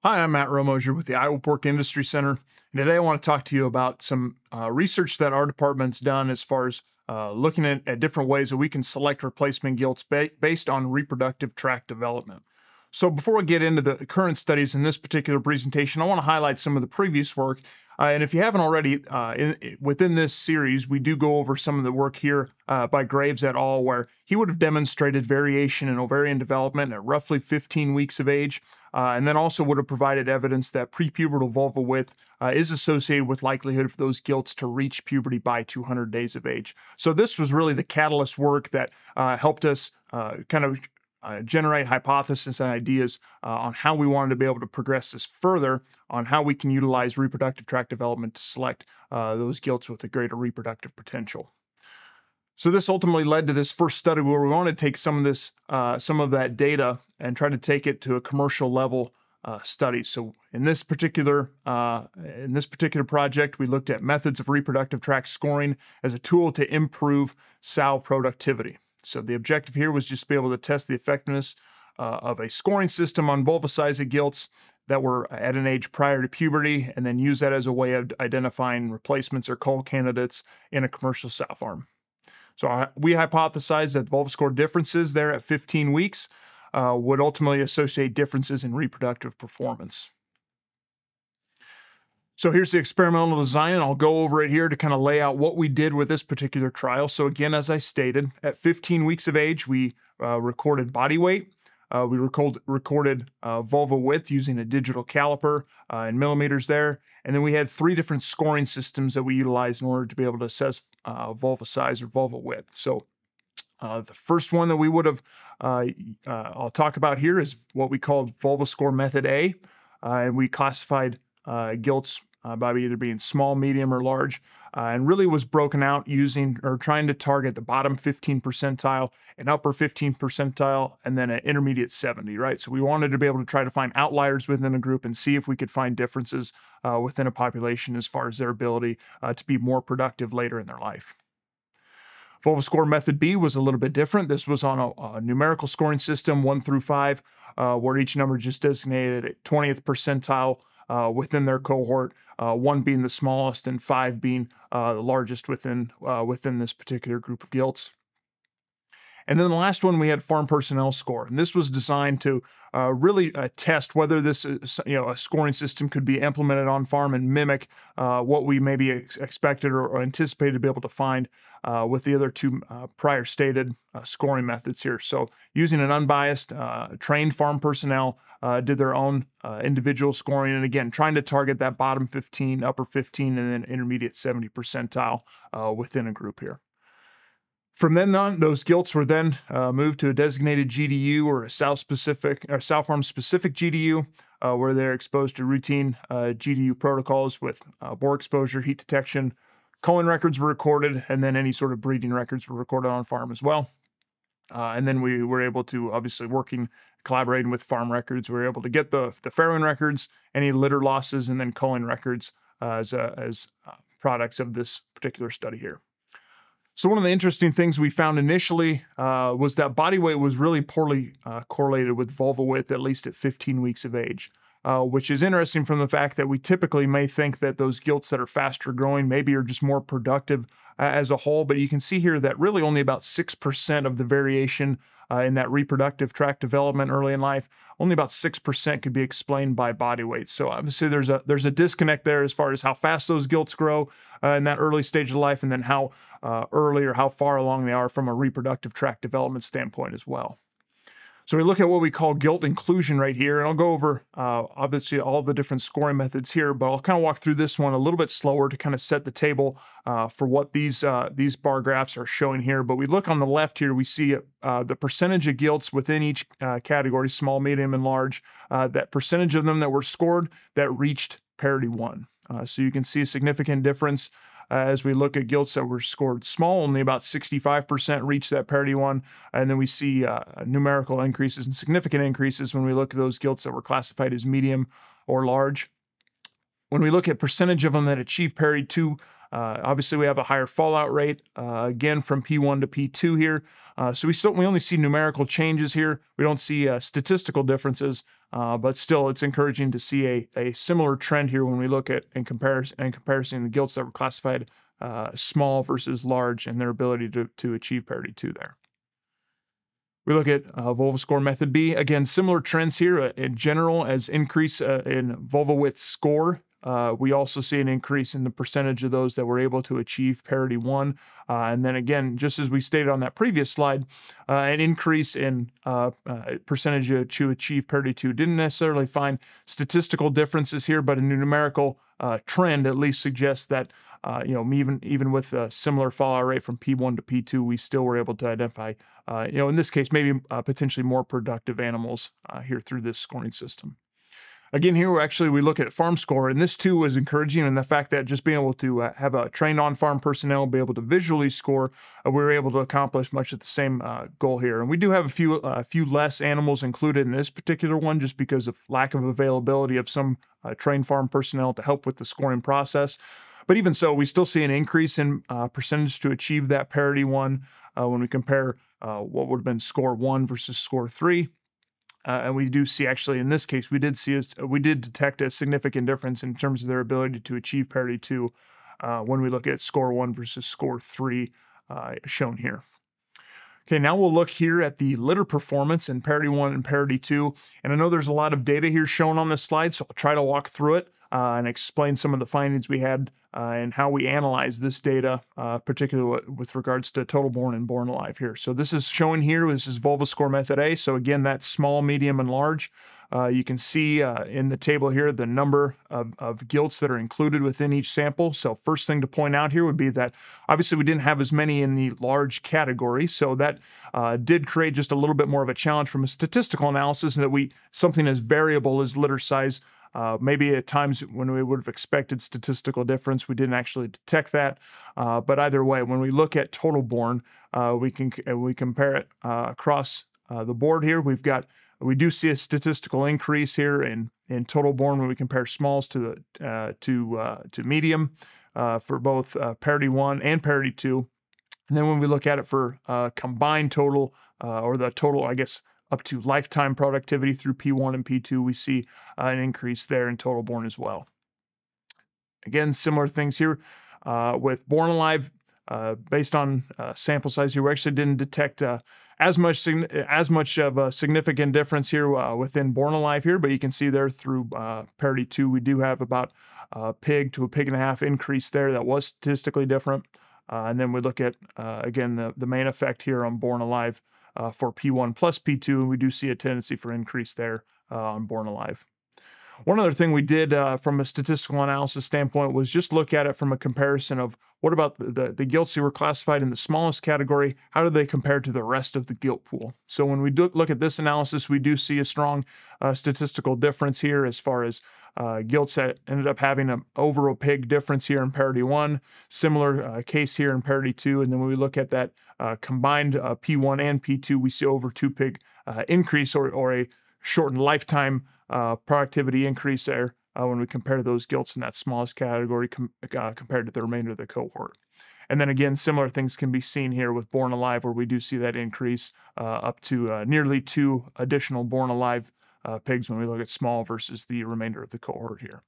Hi, I'm Matt Romoser with the Iowa Pork Industry Center, and today I want to talk to you about some research that our department's done as far as looking at different ways that we can select replacement gilts based on reproductive tract development. So before we get into the current studies in this particular presentation, I want to highlight some of the previous work. And if you haven't already, within this series, we do go over some of the work here by Graves et al., where he would have demonstrated variation in ovarian development at roughly 15 weeks of age, and then also would have provided evidence that prepubertal vulva width is associated with likelihood for those gilts to reach puberty by 200 days of age. So this was really the catalyst work that helped us generate hypotheses and ideas on how we wanted to be able to progress this further on how we can utilize reproductive tract development to select those gilts with a greater reproductive potential. So this ultimately led to this first study where we wanted to take some of that data and try to take it to a commercial level study. So in this particular project, we looked at methods of reproductive tract scoring as a tool to improve sow productivity. So the objective here was just to be able to test the effectiveness of a scoring system on vulvicized gilts that were at an age prior to puberty, and then use that as a way of identifying replacements or cull candidates in a commercial sow farm. So we hypothesized that vulvascore differences there at 15 weeks would ultimately associate differences in reproductive performance. So here's the experimental design, and I'll go over it here to kind of lay out what we did with this particular trial. So again, as I stated, at 15 weeks of age, we recorded body weight. We recorded vulva width using a digital caliper in millimeters there. And then we had 3 different scoring systems that we utilized in order to be able to assess vulva size or vulva width. So the first one that we would have, I'll talk about here is what we called vulva score method A. And we classified gilts by either being small, medium, or large, and really was broken out using or trying to target the bottom 15 percentile, an upper 15 percentile, and then an intermediate 70, right? So we wanted to be able to try to find outliers within a group and see if we could find differences within a population as far as their ability to be more productive later in their life. Vulva score method B was a little bit different. This was on a numerical scoring system, 1 through 5, where each number just designated a 20th percentile within their cohort, 1 being the smallest and 5 being the largest within this particular group of gilts. And then the last one, we had farm personnel score, and this was designed to really test whether this a scoring system could be implemented on farm and mimic what we maybe expected or anticipated to be able to find with the other 2 prior stated scoring methods here. So using an unbiased, trained farm personnel did their own individual scoring, and again, trying to target that bottom 15, upper 15, and then intermediate 70 percentile within a group here. From then on, those gilts were then moved to a designated GDU or a sow farm specific GDU, where they're exposed to routine GDU protocols with bore exposure, heat detection. Culling records were recorded, and then any sort of breeding records were recorded on farm as well. And then we were able to, obviously collaborating with farm records, we were able to get the farrowing records, any litter losses, and then culling records as products of this particular study here. So one of the interesting things we found initially was that body weight was really poorly correlated with vulva width, at least at 15 weeks of age, which is interesting from the fact that we typically may think that those gilts that are faster growing maybe are just more productive as a whole, but you can see here that really only about 6% of the variation in that reproductive tract development early in life, only about 6% could be explained by body weight. So obviously there's a disconnect there as far as how fast those gilts grow in that early stage of life, and then how early or how far along they are from a reproductive tract development standpoint as well. So we look at what we call gilt inclusion right here, and I'll go over obviously all the different scoring methods here, but I'll kind of walk through this one a little bit slower to kind of set the table for what these bar graphs are showing here. But we look on the left here, we see the percentage of gilts within each category, small, medium, and large, that percentage of them that were scored that reached parity 1. So you can see a significant difference. As we look at gilts that were scored small, only about 65% reached that parity 1. And then we see numerical increases and significant increases when we look at those gilts that were classified as medium or large. When we look at percentage of them that achieve parity 2, obviously we have a higher fallout rate, again, from P1 to P2 here. So we only see numerical changes here. We don't see statistical differences but still, it's encouraging to see a similar trend here when we look at in comparison the gilts that were classified small versus large and their ability to achieve parity 2 there. We look at vulva score method B. Again, similar trends here in general as increase in vulva width score. We also see an increase in the percentage of those that were able to achieve parity 1. And then again, just as we stated on that previous slide, an increase in percentage to achieve parity 2. Didn't necessarily find statistical differences here, but a numerical trend at least suggests that even with a similar fallout rate from P1 to P2, we still were able to identify, in this case, maybe potentially more productive animals here through this scoring system. Again, here we look at farm score, and this too was encouraging in the fact that just being able to have a trained on-farm personnel be able to visually score, we were able to accomplish much of the same goal here. And we do have a few less animals included in this particular one just because of lack of availability of some trained farm personnel to help with the scoring process. But even so, we still see an increase in percentage to achieve that parity 1 when we compare what would have been score 1 versus score 3. And we do see, actually, in this case, we did detect a significant difference in terms of their ability to achieve parity 2 when we look at score 1 versus score 3 shown here. Okay, now we'll look here at the litter performance in parity 1 and parity 2. And I know there's a lot of data here shown on this slide, so I'll try to walk through it and explain some of the findings we had and how we analyze this data, particularly with regards to total born and born alive here. So this is showing here, this is vulva score method A. So again, that's small, medium, and large. You can see in the table here the number of gilts that are included within each sample. So first thing to point out here would be that obviously we didn't have as many in the large category, so that did create just a little bit more of a challenge from a statistical analysis, that something as variable as litter size, maybe at times when we would have expected statistical difference, we didn't actually detect that. But either way, when we look at total born, we compare it across the board here. We do see a statistical increase here in total born when we compare smalls to medium for both parity 1 and parity 2. And then when we look at it for combined total, or the total, I guess, up to lifetime productivity through P1 and P2, we see an increase there in total born as well. Again, similar things here with born alive. Based on sample size here, we actually didn't detect as much of a significant difference here within born alive here, but you can see there through parity 2, we do have about a pig to a pig and a half increase there that was statistically different. And then we look at, again, the main effect here on born alive for P1 plus P2, and we do see a tendency for increase there on born alive. One other thing we did from a statistical analysis standpoint was just look at it from a comparison of what about the gilts who were classified in the smallest category, how do they compare to the rest of the gilt pool? So when we look at this analysis, we do see a strong statistical difference here as far as gilts that ended up having an over a pig difference here in parity 1, similar case here in parity 2, and then when we look at that combined P1 and P2, we see over 2 pig increase or a shortened lifetime productivity increase there when we compare those gilts in that smallest category compared to the remainder of the cohort. And then again, similar things can be seen here with born alive, where we do see that increase up to nearly 2 additional born alive pigs when we look at small versus the remainder of the cohort here.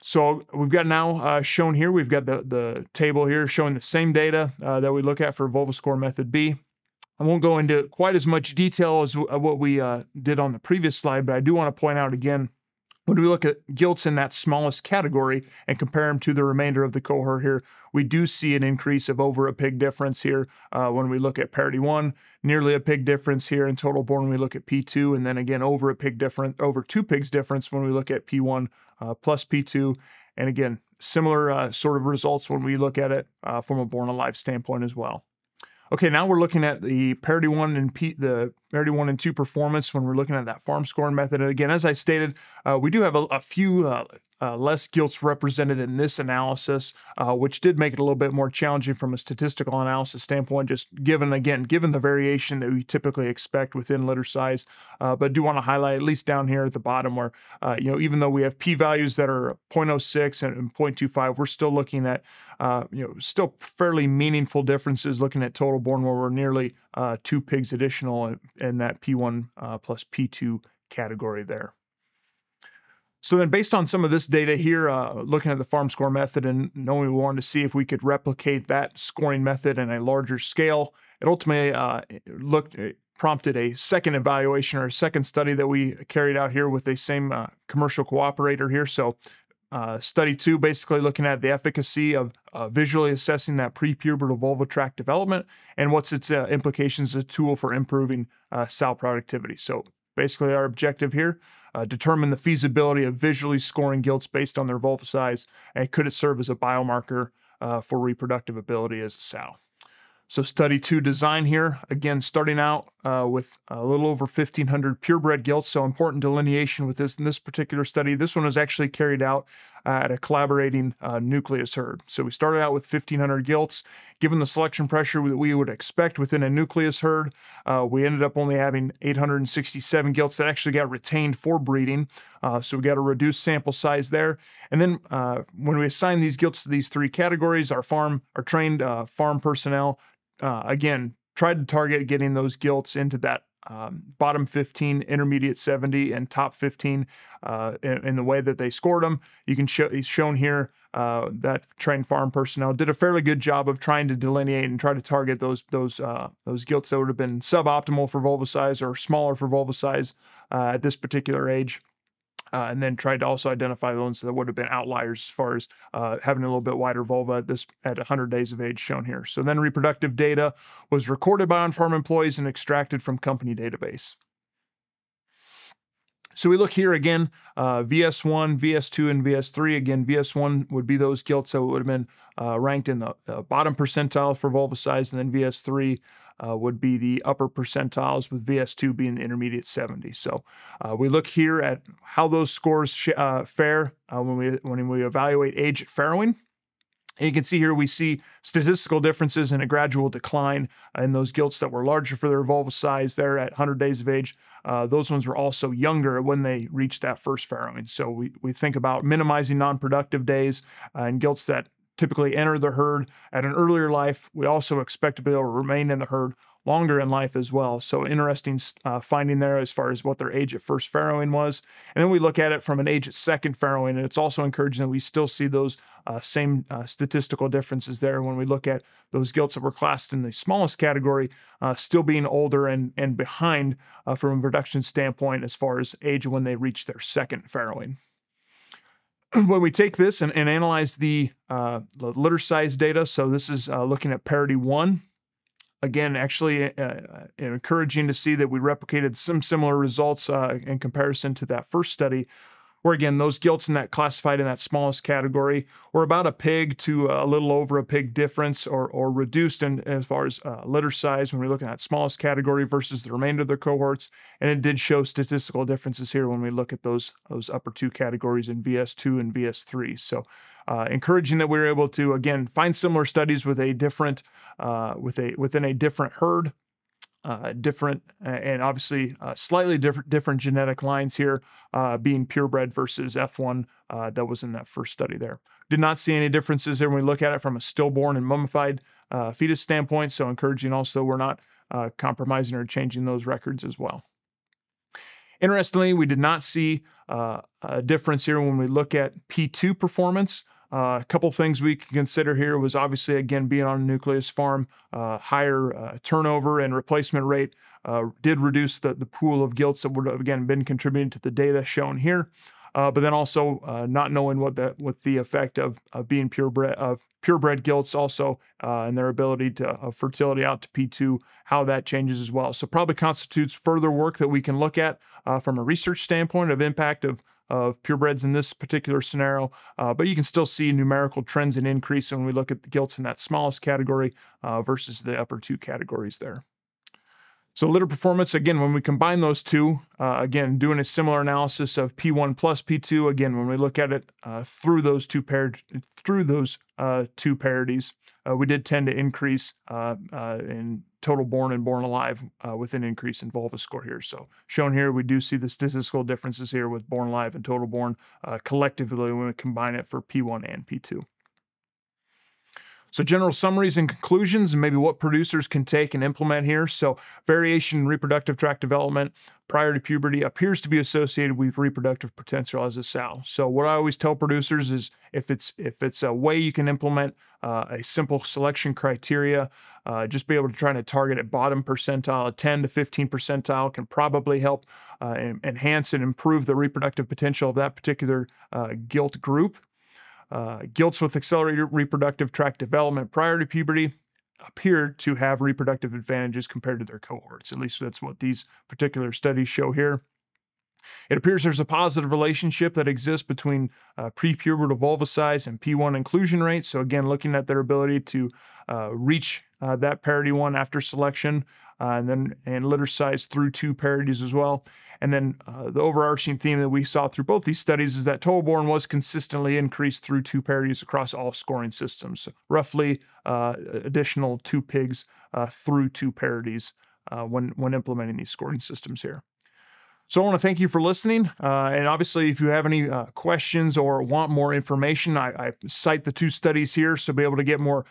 So we've got now shown here, we've got the table here showing the same data that we look at for vulva score method B. I won't go into quite as much detail as what we did on the previous slide, but I do want to point out again, when we look at gilts in that smallest category and compare them to the remainder of the cohort here, we do see an increase of over a pig difference here when we look at parity 1, nearly a pig difference here in total born when we look at P2, and then again over 2 pigs difference when we look at P1 plus P2. And again, similar sort of results when we look at it from a born alive standpoint as well. Okay, now we're looking at the parity 1 and the parity 1 and 2 performance when we're looking at that farm scoring method. And again, as I stated, we do have a few less gilts represented in this analysis, which did make it a little bit more challenging from a statistical analysis standpoint, just given the variation that we typically expect within litter size. But do want to highlight, at least down here at the bottom, where even though we have p-values that are 0.06 and 0.25, we're still looking at still fairly meaningful differences looking at total born, where we're nearly 2 pigs additional in that P1 plus P2 category there. So then based on some of this data here, looking at the farm score method and knowing we wanted to see if we could replicate that scoring method in a larger scale, it ultimately prompted a second evaluation or a second study that we carried out here with the same commercial cooperator here. So study 2, basically looking at the efficacy of visually assessing that prepubertal vulva tract development and what's its implications as a tool for improving sow productivity. So basically our objective here, determine the feasibility of visually scoring gilts based on their vulva size, and could it serve as a biomarker for reproductive ability as a sow. So study 2 design here, again, starting out with a little over 1,500 purebred gilts. So important delineation with this in this particular study. This one was actually carried out at a collaborating nucleus herd. So we started out with 1,500 gilts. Given the selection pressure that we would expect within a nucleus herd, we ended up only having 867 gilts that actually got retained for breeding. So we got a reduced sample size there. And then when we assign these gilts to these 3 categories, our trained farm personnel again, tried to target getting those gilts into that bottom 15, intermediate 70, and top 15 in the way that they scored them. You can it's shown here that trained farm personnel did a fairly good job of trying to delineate and try to target those gilts that would have been suboptimal for vulva size or smaller for vulva size at this particular age. And then tried to also identify the ones that would have been outliers as far as having a little bit wider vulva at 100 days of age shown here. So then reproductive data was recorded by on-farm employees and extracted from company database. So we look here again, VS1, VS2, and VS3. Again, VS1 would be those gilts that would have been ranked in the bottom percentile for vulva size, and then VS3 would be the upper percentiles, with VS2 being the intermediate 70. So we look here at how those scores fare when we evaluate age at farrowing. And you can see here we see statistical differences and a gradual decline in those gilts that were larger for their vulva size there at 100 days of age. Those ones were also younger when they reached that first farrowing. So we think about minimizing non-productive days and gilts that typically enter the herd at an earlier life. We also expect to be able to remain in the herd longer in life as well. So interesting finding there as far as what their age at first farrowing was. And then we look at it from an age at second farrowing, and it's also encouraging that we still see those same statistical differences there when we look at those gilts that were classed in the smallest category, still being older and behind from a production standpoint as far as age when they reach their second farrowing. When we take this and analyze the litter size data, so this is looking at parity 1. Again, actually encouraging to see that we replicated some similar results in comparison to that first study, where again, those gilts in that classified in that smallest category were about a pig to a little over a pig difference, or reduced in as far as litter size when we're looking at smallest category versus the remainder of the cohorts. And it did show statistical differences here when we look at those upper 2 categories in VS2 and VS3. So encouraging that we were able to, again, find similar studies with a different, within a different herd, different and obviously slightly different genetic lines here, being purebred versus F1 that was in that first study there. Did not see any differences there when we look at it from a stillborn and mummified fetus standpoint, so encouraging also we're not compromising or changing those records as well. Interestingly, we did not see a difference here when we look at P2 performance. A couple things we can consider here was obviously, again, being on a nucleus farm, higher turnover and replacement rate did reduce the pool of gilts that would have, again, been contributing to the data shown here. But then also not knowing what the effect of being purebred gilts also and their ability to fertility out to P2, how that changes as well. So probably constitutes further work that we can look at from a research standpoint of impact of purebreds in this particular scenario, but you can still see numerical trends in increase when we look at the gilts in that smallest category versus the upper 2 categories there. So litter performance, again, when we combine those two, again, doing a similar analysis of P1 plus P2, again, when we look at it through those two parities, we did tend to increase in total born and born alive with an increase in vulva score here. So shown here, we do see the statistical differences here with born alive and total born collectively when we combine it for P1 and P2. So general summaries and conclusions, and maybe what producers can take and implement here. So variation in reproductive tract development prior to puberty appears to be associated with reproductive potential as a sow. So what I always tell producers is if it's a way you can implement a simple selection criteria, just be able to try to target at bottom percentile, a 10 to 15 percentile can probably help enhance and improve the reproductive potential of that particular gilt group. Gilts with accelerated reproductive tract development prior to puberty appeared to have reproductive advantages compared to their cohorts. At least that's what these particular studies show here. It appears there's a positive relationship that exists between prepubertal vulva size and P1 inclusion rate. So again, looking at their ability to reach that parity 1 after selection, and litter size through 2 parities as well. And then the overarching theme that we saw through both these studies is that total-born was consistently increased through 2 parities across all scoring systems. So roughly additional 2 pigs through 2 parities when implementing these scoring systems here. So I want to thank you for listening. And obviously, if you have any questions or want more information, I cite the 2 studies here, so be able to get more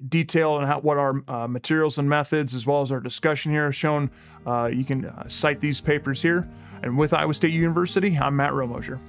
detail on what our materials and methods, as well as our discussion here, have shown. You can cite these papers here. And with Iowa State University, I'm Matt Romoser.